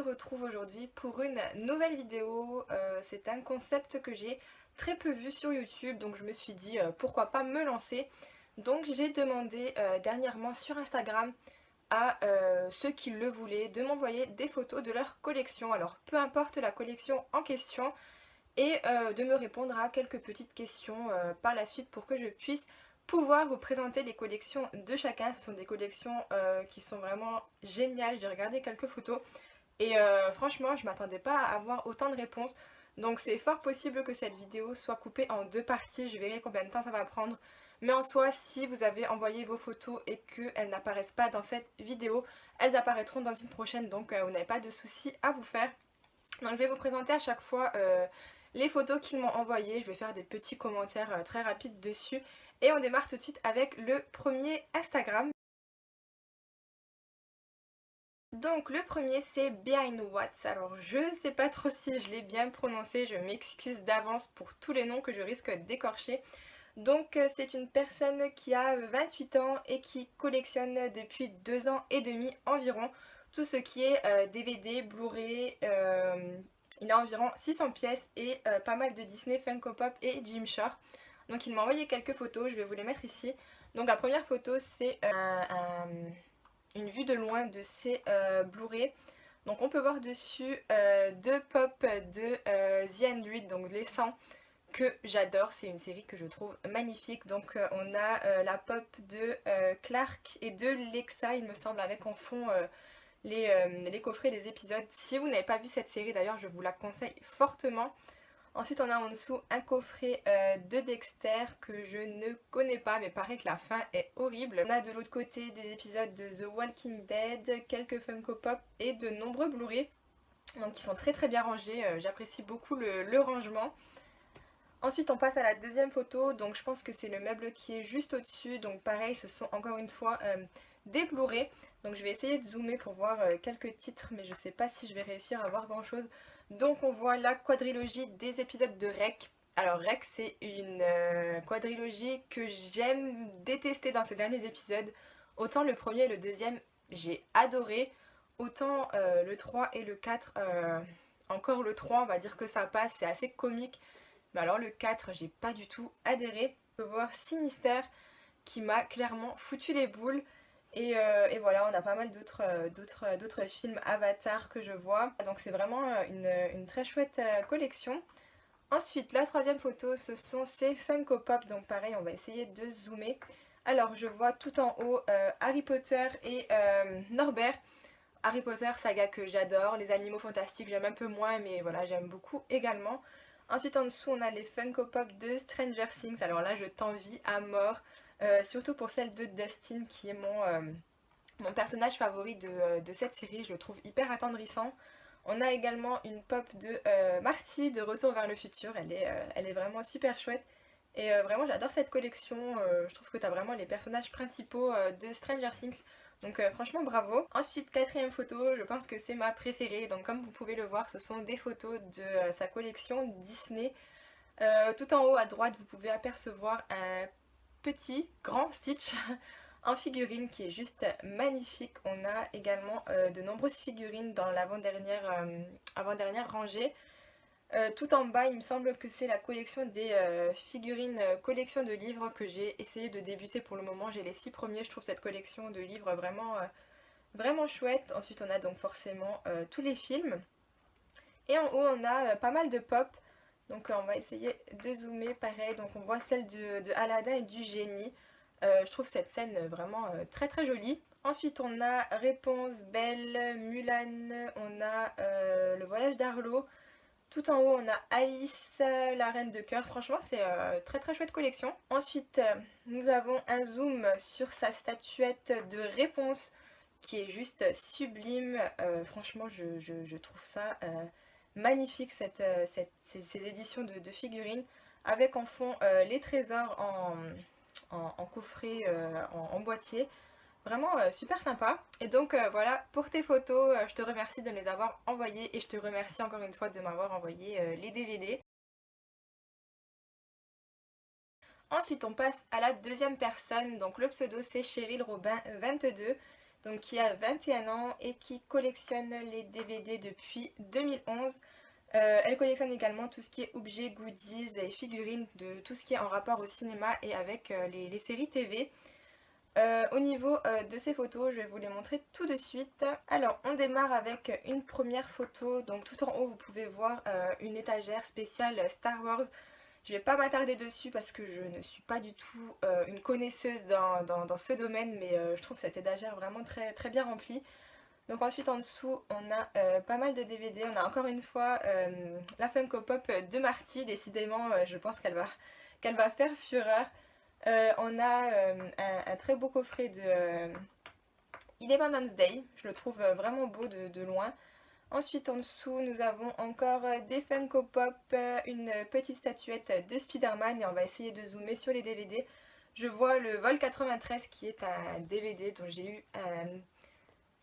retrouve aujourd'hui pour une nouvelle vidéo. C'est un concept que j'ai très peu vu sur YouTube, donc je me suis dit pourquoi pas me lancer. Donc j'ai demandé dernièrement sur Instagram à ceux qui le voulaient de m'envoyer des photos de leur collection. Alors peu importe la collection en question et de me répondre à quelques petites questions par la suite pour que je puisse pouvoir vous présenter les collections de chacun. Ce sont des collections qui sont vraiment géniales. J'ai regardé quelques photos et franchement je m'attendais pas à avoir autant de réponses. Donc c'est fort possible que cette vidéo soit coupée en deux parties. Je verrai combien de temps ça va prendre. Mais en soi, si vous avez envoyé vos photos et qu'elles n'apparaissent pas dans cette vidéo, elles apparaîtront dans une prochaine. Donc vous n'avez pas de soucis à vous faire. Donc je vais vous présenter à chaque fois les photos qu'ils m'ont envoyées. Je vais faire des petits commentaires très rapides dessus. Et on démarre tout de suite avec le premier Instagram. Donc le premier c'est Behind Watts. Alors je sais pas trop si je l'ai bien prononcé, je m'excuse d'avance pour tous les noms que je risque d'écorcher. Donc c'est une personne qui a 28 ans et qui collectionne depuis 2 ans et demi environ tout ce qui est DVD, Blu-ray. Il a environ 600 pièces et pas mal de Disney, Funko Pop et Gymshark. Donc il m'a envoyé quelques photos, je vais vous les mettre ici. Donc la première photo c'est une vue de loin de ces Blu-ray. Donc on peut voir dessus deux pop de The Android, donc les 100 que j'adore, c'est une série que je trouve magnifique. Donc on a la pop de Clark et de Lexa il me semble, avec en fond les coffrets des épisodes. Si vous n'avez pas vu cette série d'ailleurs, je vous la conseille fortement. Ensuite on a en dessous un coffret de Dexter que je ne connais pas, mais paraît que la fin est horrible. On a de l'autre côté des épisodes de The Walking Dead, quelques Funko Pop et de nombreux Blu-ray. Donc ils sont très très bien rangés, j'apprécie beaucoup le rangement. Ensuite on passe à la deuxième photo, donc je pense que c'est le meuble qui est juste au-dessus. Donc pareil, ce sont encore une fois des Blu-ray. Donc je vais essayer de zoomer pour voir quelques titres, mais je sais pas si je vais réussir à voir grand chose. Donc on voit la quadrilogie des épisodes de Rec. Alors Rec c'est une quadrilogie que j'aime détester dans ces derniers épisodes. Autant le premier et le deuxième j'ai adoré, autant le 3 et le 4, encore le 3 on va dire que ça passe, c'est assez comique. Mais alors le 4 j'ai pas du tout adhéré. On peut voir Sinister qui m'a clairement foutu les boules. Et voilà, on a pas mal d'autres films Avatar que je vois. Donc c'est vraiment une très chouette collection. Ensuite, la troisième photo, ce sont ces Funko Pop. Donc pareil, on va essayer de zoomer. Alors je vois tout en haut Harry Potter et Norbert. Harry Potter, saga que j'adore. Les animaux fantastiques, j'aime un peu moins, mais voilà, j'aime beaucoup également. Ensuite, en dessous, on a les Funko Pop de Stranger Things. Alors là, je t'envie à mort. Surtout pour celle de Dustin, qui est mon personnage favori de cette série. Je le trouve hyper attendrissant. On a également une pop de Marty de Retour vers le futur. Elle est vraiment super chouette. Et vraiment, j'adore cette collection. Je trouve que tu as vraiment les personnages principaux de Stranger Things. Donc franchement bravo. Ensuite, quatrième photo, je pense que c'est ma préférée. Donc comme vous pouvez le voir, ce sont des photos de sa collection Disney. Tout en haut à droite, vous pouvez apercevoir un petit, grand Stitch en figurine qui est juste magnifique. On a également de nombreuses figurines dans l'avant-dernière rangée. Tout en bas, il me semble que c'est la collection des figurines, collection de livres que j'ai essayé de débuter pour le moment. J'ai les 6 premiers, je trouve cette collection de livres vraiment chouette. Ensuite, on a donc forcément tous les films. Et en haut, on a pas mal de pop. Donc on va essayer de zoomer pareil. Donc on voit celle de Aladdin et du génie. Je trouve cette scène vraiment très très jolie. Ensuite on a Réponse, Belle, Mulan, on a le voyage d'Arlo. Tout en haut on a Alice, la reine de cœur. Franchement c'est très très chouette collection. Ensuite nous avons un zoom sur sa statuette de Réponse qui est juste sublime. Franchement je trouve ça magnifique ces éditions de figurines avec en fond les trésors en coffret, en boîtier. Vraiment super sympa. Et donc voilà pour tes photos, je te remercie de me les avoir envoyées et je te remercie encore une fois de m'avoir envoyé les DVD. Ensuite on passe à la deuxième personne, donc le pseudo c'est Cheryl Robin 22 donc qui a 21 ans et qui collectionne les DVD depuis 2011. Elle collectionne également tout ce qui est objets, goodies et figurines de tout ce qui est en rapport au cinéma et avec les séries TV. Au niveau de ces photos, je vais vous les montrer tout de suite. Alors, on démarre avec une première photo. Donc, tout en haut, vous pouvez voir une étagère spéciale Star Wars. Je vais pas m'attarder dessus parce que je ne suis pas du tout une connaisseuse dans ce domaine, mais je trouve cette étagère vraiment très, très bien remplie. Donc ensuite en dessous on a pas mal de DVD, on a encore une fois la Funko Pop de Marty, décidément je pense qu'elle va faire fureur. On a un très beau coffret de Independence Day, je le trouve vraiment beau de loin. Ensuite en dessous nous avons encore des Funko Pop, une petite statuette de Spider-Man et on va essayer de zoomer sur les DVD. Je vois le Vol 93 qui est un DVD dont j'ai eu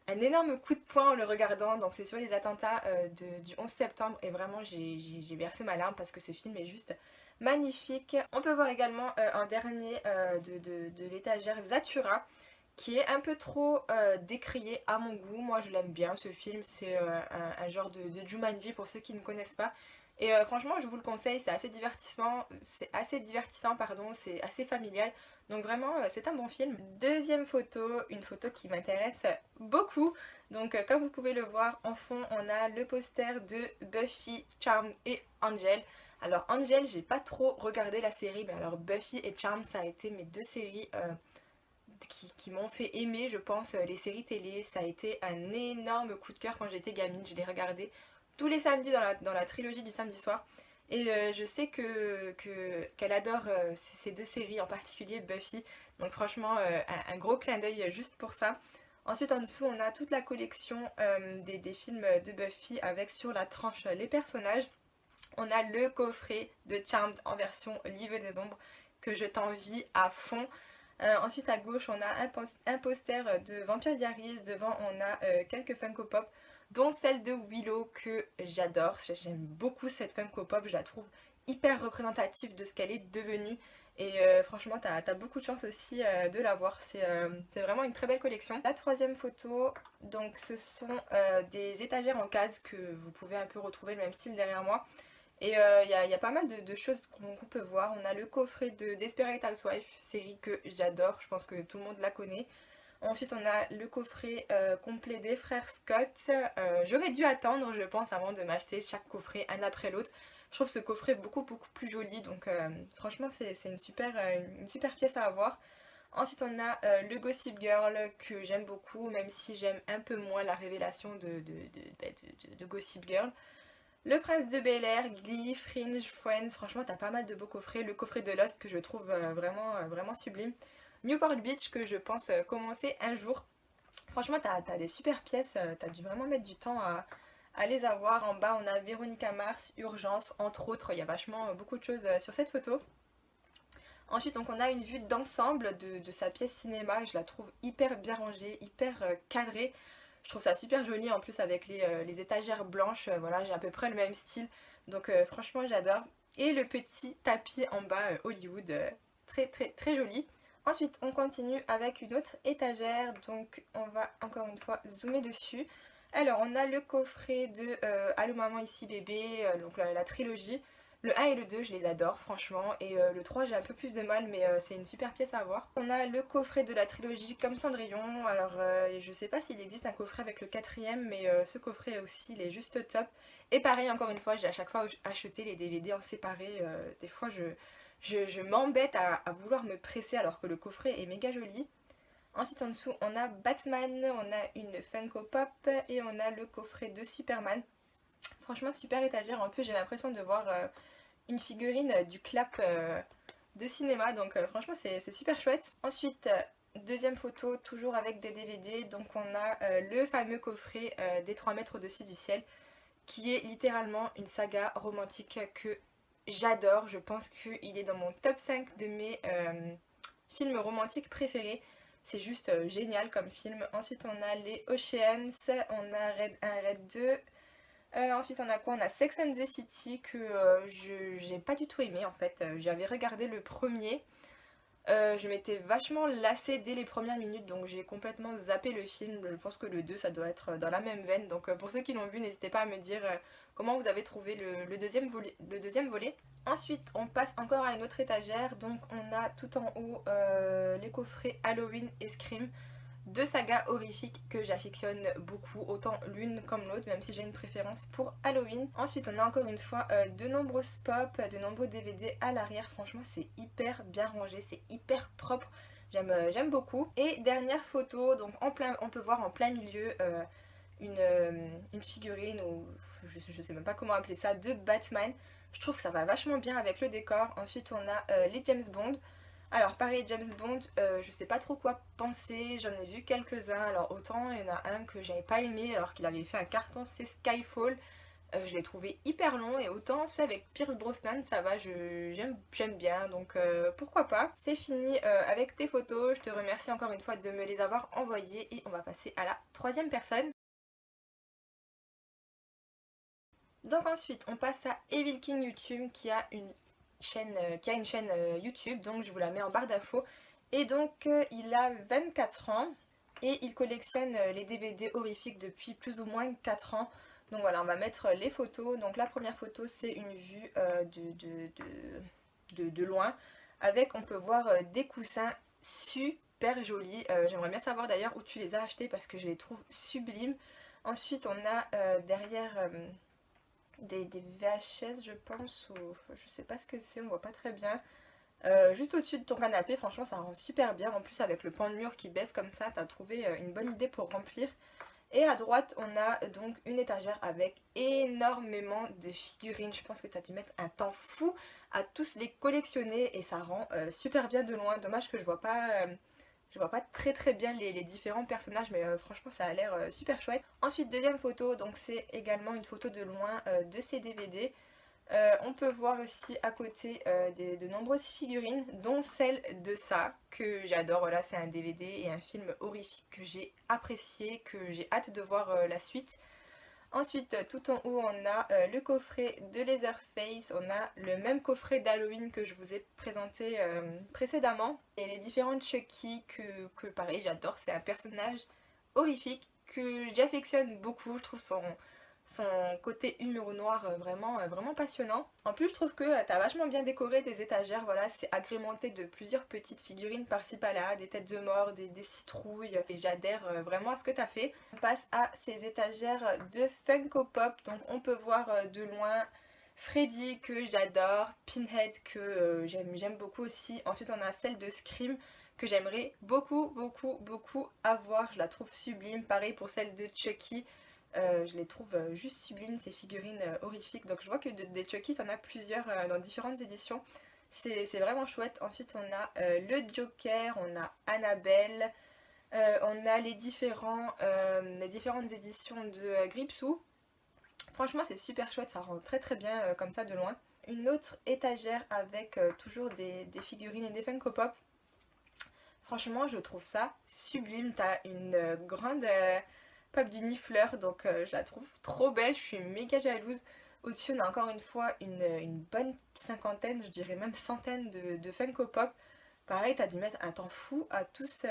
un énorme coup de poing en le regardant, donc c'est sur les attentats du 11 septembre et vraiment j'ai versé ma larme parce que ce film est juste magnifique. On peut voir également un dernier de l'étagère Zathura qui est un peu trop décrié à mon goût. Moi je l'aime bien ce film, c'est un genre de Jumanji pour ceux qui ne connaissent pas. Et franchement je vous le conseille, c'est assez divertissant pardon, c'est assez familial. Donc vraiment c'est un bon film. Deuxième photo, une photo qui m'intéresse beaucoup. Donc comme vous pouvez le voir en fond on a le poster de Buffy, Charmed et Angel. Alors Angel j'ai pas trop regardé la série, mais alors Buffy et Charmed ça a été mes deux séries qui m'ont fait aimer je pense les séries télé. Ça a été un énorme coup de cœur quand j'étais gamine, je les regardais tous les samedis dans la trilogie du samedi soir. Et je sais qu'elle adore ces deux séries, en particulier Buffy. Donc franchement, un gros clin d'œil juste pour ça. Ensuite, en dessous, on a toute la collection des films de Buffy avec sur la tranche les personnages. On a le coffret de Charmed en version Livre des Ombres que je t'envie à fond. Ensuite, à gauche, on a un poster de Vampire Diaries. Devant, on a quelques Funko Pop, dont celle de Willow que j'adore. J'aime beaucoup cette Funko Pop, je la trouve hyper représentative de ce qu'elle est devenue. Et franchement, t'as beaucoup de chance aussi de la voir. C'est vraiment une très belle collection. La troisième photo, donc ce sont des étagères en case que vous pouvez un peu retrouver le même style derrière moi. Et y a pas mal de choses qu'on peut voir. On a le coffret de Desperate Housewives, série que j'adore, je pense que tout le monde la connaît. Ensuite on a le coffret complet des frères Scott. J'aurais dû attendre je pense avant de m'acheter chaque coffret un après l'autre. Je trouve ce coffret beaucoup plus joli, donc franchement c'est une super pièce à avoir. Ensuite on a le Gossip Girl que j'aime beaucoup, même si j'aime un peu moins la révélation de Gossip Girl. Le Prince de Bel-Air, Glee, Fringe, Friends, franchement t'as pas mal de beaux coffrets. Le coffret de Lost que je trouve vraiment sublime. Newport Beach que je pense commencer un jour. Franchement t'as des super pièces, t'as dû vraiment mettre du temps à les avoir. En bas on a Véronica Mars, Urgence, entre autres, il y a vachement beaucoup de choses sur cette photo. Ensuite donc on a une vue d'ensemble de sa pièce cinéma, je la trouve hyper bien rangée, hyper cadrée. Je trouve ça super joli en plus avec les étagères blanches, voilà j'ai à peu près le même style. Donc franchement j'adore. Et le petit tapis en bas Hollywood, très joli. Ensuite on continue avec une autre étagère, donc on va encore une fois zoomer dessus. Alors on a le coffret de Allô maman ici bébé, donc la trilogie. Le 1 et le 2 je les adore franchement, et le 3 j'ai un peu plus de mal, mais c'est une super pièce à avoir. On a le coffret de la trilogie Comme Cendrillon. Alors je sais pas s'il existe un coffret avec le quatrième, mais ce coffret aussi il est juste top. Et pareil encore une fois, j'ai à chaque fois acheté les DVD en séparé. Des fois je m'embête à vouloir me presser alors que le coffret est méga joli. Ensuite en dessous on a Batman, on a une Funko Pop et on a le coffret de Superman. Franchement super étagère, en plus j'ai l'impression de voir une figurine du clap de cinéma, donc franchement c'est super chouette. Ensuite deuxième photo toujours avec des DVD, donc on a le fameux coffret des 3 mètres au-dessus du ciel, qui est littéralement une saga romantique que j'adore. Je pense qu'il est dans mon top 5 de mes films romantiques préférés. C'est juste génial comme film. Ensuite on a les Oceans, on a Red 1, Red 2. Ensuite on a quoi? On a Sex and the City que j'ai pas du tout aimé en fait. J'avais regardé le premier. Je m'étais vachement lassée dès les premières minutes, donc j'ai complètement zappé le film. Je pense que le 2 ça doit être dans la même veine, donc pour ceux qui l'ont vu, n'hésitez pas à me dire comment vous avez trouvé le deuxième volet. Ensuite on passe encore à une autre étagère, donc on a tout en haut les coffrets Halloween et Scream. Deux sagas horrifiques que j'affectionne beaucoup, autant l'une comme l'autre, même si j'ai une préférence pour Halloween. Ensuite, on a encore une fois de nombreuses pop, de nombreux DVD à l'arrière. Franchement, c'est hyper bien rangé, c'est hyper propre. J'aime beaucoup. Et dernière photo, donc on peut voir en plein milieu une figurine, ou je sais même pas comment appeler ça, de Batman. Je trouve que ça va vachement bien avec le décor. Ensuite, on a les James Bond. Alors pareil, James Bond, je sais pas trop quoi penser, j'en ai vu quelques-uns. Alors autant il y en a un que j'avais pas aimé alors qu'il avait fait un carton, c'est Skyfall. Je l'ai trouvé hyper long, et autant ceux avec Pierce Brosnan, ça va, j'aime bien, donc pourquoi pas. C'est fini avec tes photos, je te remercie encore une fois de me les avoir envoyées, et on va passer à la troisième personne. Donc ensuite on passe à Evil King YouTube qui a une chaîne YouTube, donc je vous la mets en barre d'infos. Et donc il a 24 ans et il collectionne les DVD horrifiques depuis plus ou moins 4 ans. Donc voilà, on va mettre les photos. Donc la première photo, c'est une vue de loin, avec, on peut voir des coussins super jolis. J'aimerais bien savoir d'ailleurs où tu les as achetés parce que je les trouve sublimes. Ensuite on a derrière des VHS je pense, ou je sais pas ce que c'est, on voit pas très bien. Juste au-dessus de ton canapé, franchement ça rend super bien. En plus avec le pan de mur qui baisse comme ça, t'as trouvé une bonne idée pour remplir. Et à droite on a donc une étagère avec énormément de figurines. Je pense que t'as dû mettre un temps fou à tous les collectionner, et ça rend super bien de loin. Dommage que je vois pas très très bien les différents personnages, mais franchement ça a l'air super chouette. Ensuite deuxième photo, donc c'est également une photo de loin de ces DVD. On peut voir aussi à côté de nombreuses figurines, dont celle de ça, que j'adore. Voilà, c'est un DVD et un film horrifique que j'ai apprécié, que j'ai hâte de voir la suite. Ensuite, tout en haut, on a le coffret de Leatherface, on a le même coffret d'Halloween que je vous ai présenté précédemment, et les différentes Chucky que pareil, j'adore. C'est un personnage horrifique que j'affectionne beaucoup. Je trouve son côté humour noir vraiment passionnant. En plus je trouve que t'as vachement bien décoré tes étagères, voilà, c'est agrémenté de plusieurs petites figurines par-ci par-là, des têtes de mort, des citrouilles, et j'adhère vraiment à ce que t'as fait. On passe à ces étagères de Funko Pop, donc on peut voir de loin Freddy que j'adore, Pinhead que j'aime beaucoup aussi. Ensuite on a celle de Scream que j'aimerais beaucoup avoir, je la trouve sublime. Pareil pour celle de Chucky. Je les trouve juste sublimes, ces figurines horrifiques. Donc je vois que des Chucky, t'en as plusieurs dans différentes éditions. C'est vraiment chouette. Ensuite on a le Joker, on a Annabelle, on a les différentes éditions de Gripsou. Franchement c'est super chouette, ça rend très très bien comme ça de loin. Une autre étagère avec toujours des figurines et des Funko Pop. Franchement je trouve ça sublime. T'as une grande pop du Nifleur, donc je la trouve trop belle, je suis méga jalouse. Au-dessus on a encore une fois une bonne cinquantaine, je dirais même centaine de Funko Pop. Pareil, t'as dû mettre un temps fou à tous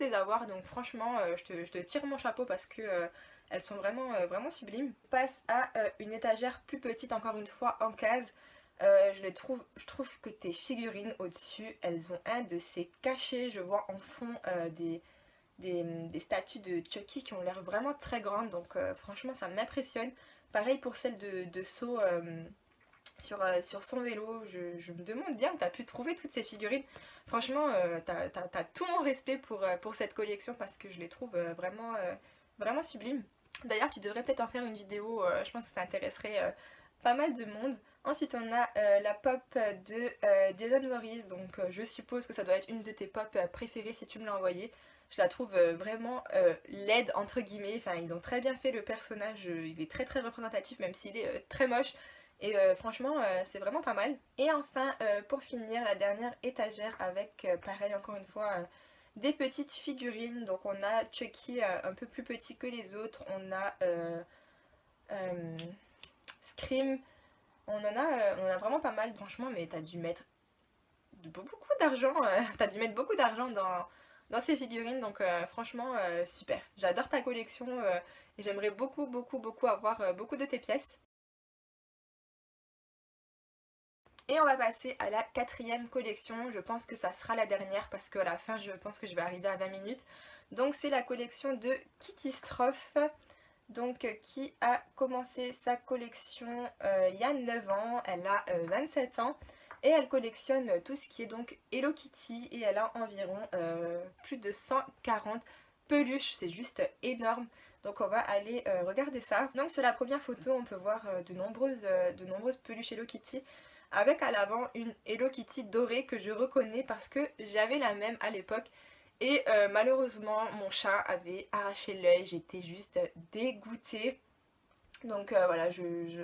les avoir, donc franchement je te tire mon chapeau parce que elles sont vraiment sublimes. On passe à une étagère plus petite, encore une fois en case. Je trouve que tes figurines au-dessus, elles ont un de ces cachets. Je vois en fond des statues de Chucky qui ont l'air vraiment très grandes, donc franchement ça m'impressionne. Pareil pour celle de Saw sur son vélo. Je me demande bien où t'as pu trouver toutes ces figurines. Franchement t'as tout mon respect pour cette collection parce que je les trouve vraiment sublimes. D'ailleurs tu devrais peut-être en faire une vidéo, je pense que ça intéresserait pas mal de monde. Ensuite on a la pop de Jason Voorhees, donc je suppose que ça doit être une de tes pop préférées si tu me l'as envoyée. Je la trouve vraiment laide entre guillemets, enfin ils ont très bien fait le personnage, il est très représentatif même s'il est très moche. Et franchement c'est vraiment pas mal. Et enfin pour finir la dernière étagère avec pareil encore une fois des petites figurines. Donc on a Chucky un peu plus petit que les autres, on a Scream, on en a vraiment pas mal franchement, mais t'as dû mettre beaucoup d'argent, t'as dû mettre beaucoup d'argent dans ces figurines, donc franchement super. J'adore ta collection et j'aimerais beaucoup avoir beaucoup de tes pièces. Et on va passer à la quatrième collection, je pense que ça sera la dernière parce qu'à la fin je pense que je vais arriver à 20 minutes. Donc c'est la collection de Kitty Stroff, donc qui a commencé sa collection il y a 9 ans, elle a 27 ans. Et elle collectionne tout ce qui est donc Hello Kitty et elle a environ plus de 140 peluches, c'est juste énorme. Donc on va aller regarder ça. Donc sur la première photo on peut voir de nombreuses peluches Hello Kitty avec à l'avant une Hello Kitty dorée que je reconnais parce que j'avais la même à l'époque. Et malheureusement mon chat avait arraché l'œil, j'étais juste dégoûtée. Donc voilà,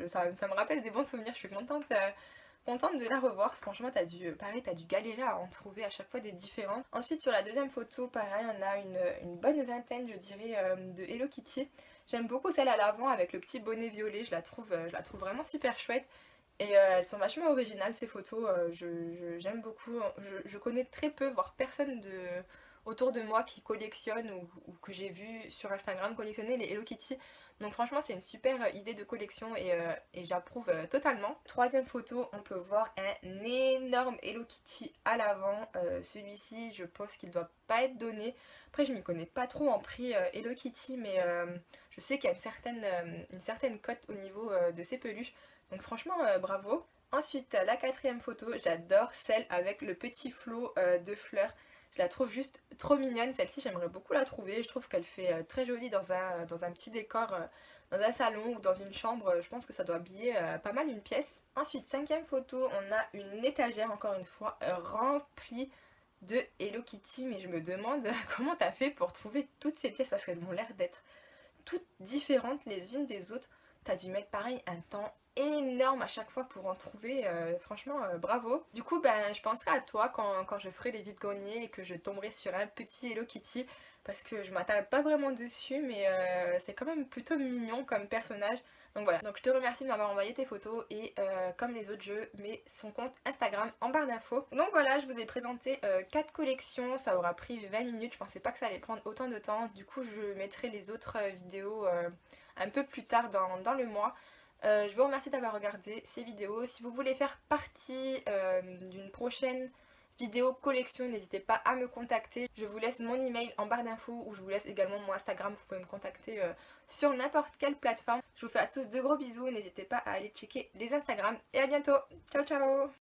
ça me rappelle des bons souvenirs, je suis contente de la revoir. Franchement, pareil, t'as dû galérer à en trouver à chaque fois des différentes. Ensuite, sur la deuxième photo, pareil, on a une bonne vingtaine, je dirais, de Hello Kitty. J'aime beaucoup celle à l'avant avec le petit bonnet violet, je la trouve vraiment super chouette. Et elles sont vachement originales ces photos, j'aime beaucoup. Je connais très peu, voire personne autour de moi qui collectionne ou que j'ai vu sur Instagram collectionner les Hello Kitty. Donc franchement c'est une super idée de collection et j'approuve totalement. Troisième photo, on peut voir un énorme Hello Kitty à l'avant. Celui-ci je pense qu'il doit pas être donné. Après je m'y connais pas trop en prix Hello Kitty mais je sais qu'il y a une certaine cote au niveau de ces peluches. Donc franchement bravo. Ensuite la quatrième photo, j'adore celle avec le petit flot de fleurs. Je la trouve juste trop mignonne, celle-ci j'aimerais beaucoup la trouver, je trouve qu'elle fait très jolie dans un petit décor, dans un salon ou dans une chambre, je pense que ça doit habiller pas mal une pièce. Ensuite, cinquième photo, on a une étagère encore une fois remplie de Hello Kitty, mais je me demande comment t'as fait pour trouver toutes ces pièces parce qu'elles ont l'air d'être toutes différentes les unes des autres. T'as dû mettre pareil un temps énorme à chaque fois pour en trouver, franchement bravo. Du coup ben je penserai à toi quand je ferai les vides-greniers et que je tomberai sur un petit Hello Kitty parce que je m'attarde pas vraiment dessus mais c'est quand même plutôt mignon comme personnage. Donc voilà, donc je te remercie de m'avoir envoyé tes photos et comme les autres je mets son compte Instagram en barre d'infos. Donc voilà, je vous ai présenté 4 collections, ça aura pris 20 minutes, je pensais pas que ça allait prendre autant de temps. Du coup je mettrai les autres vidéos un peu plus tard dans le mois. Je vous remercie d'avoir regardé ces vidéos. Si vous voulez faire partie d'une prochaine vidéo collection, n'hésitez pas à me contacter. Je vous laisse mon email en barre d'infos ou je vous laisse également mon Instagram. Vous pouvez me contacter sur n'importe quelle plateforme. Je vous fais à tous de gros bisous. N'hésitez pas à aller checker les Instagrams et à bientôt. Ciao ciao.